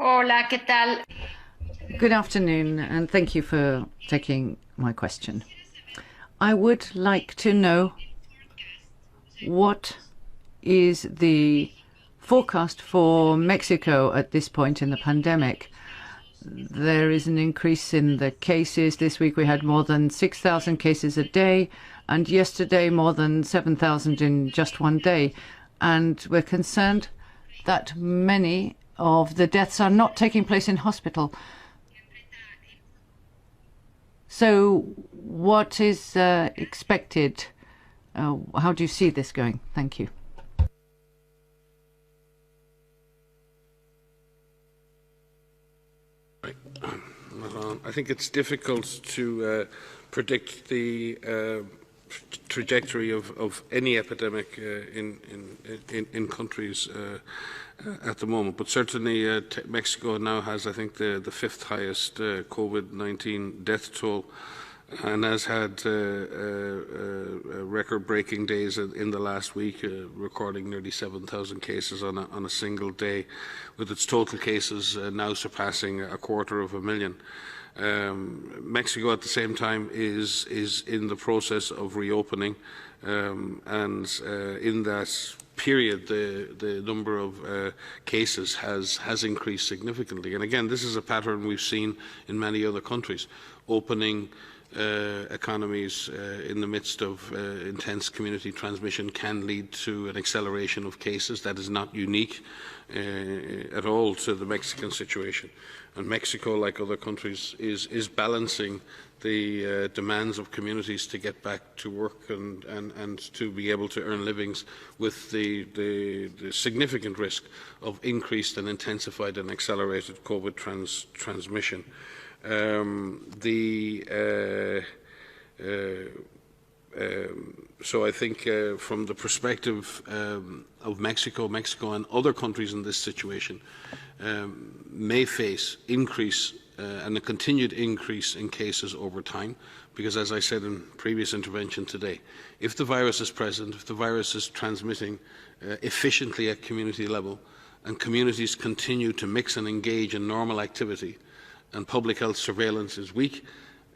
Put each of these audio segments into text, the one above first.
Hola, ¿qué tal? Good afternoon, and thank you for taking my question. I would like to know what is the forecast for Mexico at this point in the pandemic. There is an increase in the cases. This week we had more than 6,000 cases a day, and yesterday more than 7,000 in just one day. And we're concerned that many of the deaths are not taking place in hospital. So what is expected? How do you see this going? Thank you. I think it's difficult to predict the trajectory of any epidemic in countries at the moment, but certainly Mexico now has, I think, the fifth highest COVID-19 death toll, and has had record-breaking days in the last week, recording nearly 7,000 cases on a single day, with its total cases now surpassing 250,000. Mexico, at the same time, is in the process of reopening, and in that period, the number of cases has increased significantly. And again, this is a pattern we've seen in many other countries. Opening economies in the midst of intense community transmission can lead to an acceleration of cases. That is not unique at all to the Mexican situation. And Mexico, like other countries, is balancing the demands of communities to get back to work and to be able to earn livings with the significant risk of increased and intensified and accelerated COVID transmission. So I think from the perspective of Mexico and other countries in this situation may face increase and a continued increase in cases over time, because, as I said in previous intervention today, if the virus is present, if the virus is transmitting efficiently at community level, and communities continue to mix and engage in normal activity, and public health surveillance is weak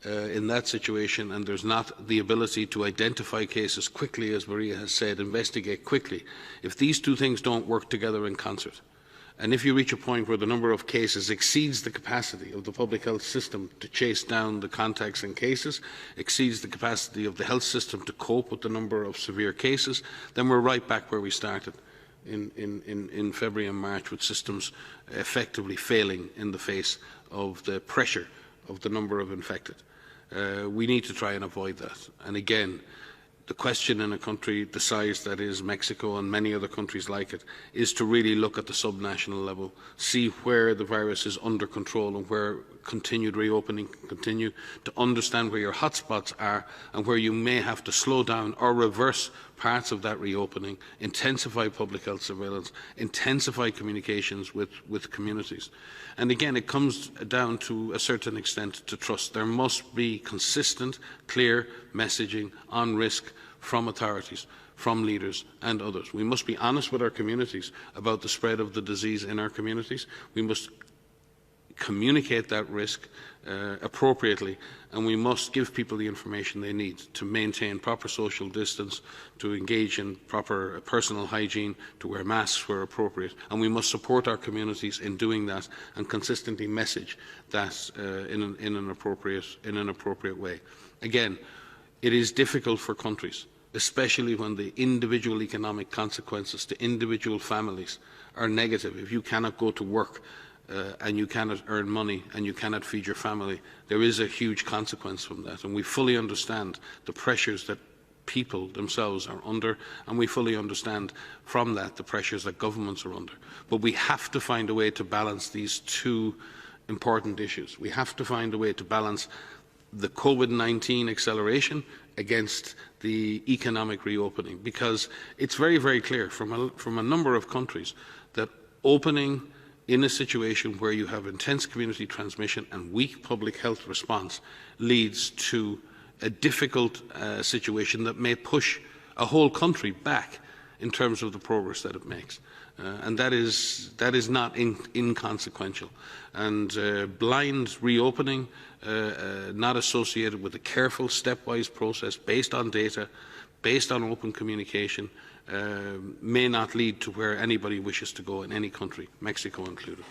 in that situation, and there's not the ability to identify cases quickly, as Maria has said, investigate quickly, if these two things don't work together in concert, and if you reach a point where the number of cases exceeds the capacity of the public health system to chase down the contacts and cases, exceeds the capacity of the health system to cope with the number of severe cases, then we're right back where we started in February and March, with systems effectively failing in the face of the pressure of the number of infected. We need to try and avoid that. And again, the question in a country the size that is Mexico and many other countries like it is to really look at the subnational level, see where the virus is under control and where continued reopening can continue, to understand where your hotspots are and where you may have to slow down or reverse parts of that reopening, intensify public health surveillance, intensify communications with communities. And again, it comes down to a certain extent to trust. There must be consistent, clear messaging on risk from authorities, from leaders and others. We must be honest with our communities about the spread of the disease in our communities. We must communicate that risk appropriately, and we must give people the information they need to maintain proper social distance, to engage in proper personal hygiene, to wear masks where appropriate, and we must support our communities in doing that and consistently message that in an appropriate way. Again, it is difficult for countries, especially when the individual economic consequences to individual families are negative. If you cannot go to work and you cannot earn money and you cannot feed your family, there is a huge consequence from that. And we fully understand the pressures that people themselves are under, and we fully understand from that the pressures that governments are under. But we have to find a way to balance these two important issues. We have to find a way to balance the COVID-19 acceleration against the economic reopening, because it's very, very clear from a number of countries that opening in a situation where you have intense community transmission and weak public health response leads to a difficult situation that may push a whole country back in terms of the progress that it makes. and that is not inconsequential. And blind reopening, not associated with a careful stepwise process based on data, based on open communication, may not lead to where anybody wishes to go in any country, Mexico included.